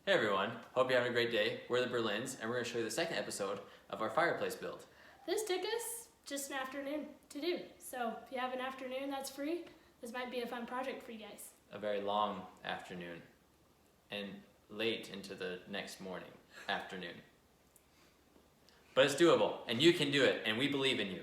Hey everyone, hope you're having a great day. We're the Berlins, and we're going to show you the second episode of our fireplace build. This took us just an afternoon to do, so if you have an afternoon that's free, this might be a fun project for you guys. A very long afternoon, and late into the next morning, afternoon. But it's doable, and you can do it, and we believe in you.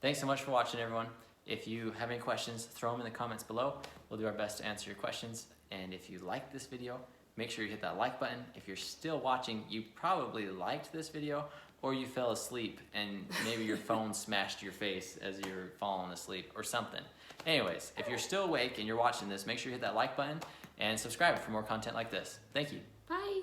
Thanks so much for watching, everyone. If you have any questions, throw them in the comments below. We'll do our best to answer your questions. And if you liked this video, make sure you hit that like button. If you're still watching, you probably liked this video, or you fell asleep and maybe your phone smashed your face as you're falling asleep or something. Anyways, if you're still awake and you're watching this, make sure you hit that like button and subscribe for more content like this. Thank you. Bye.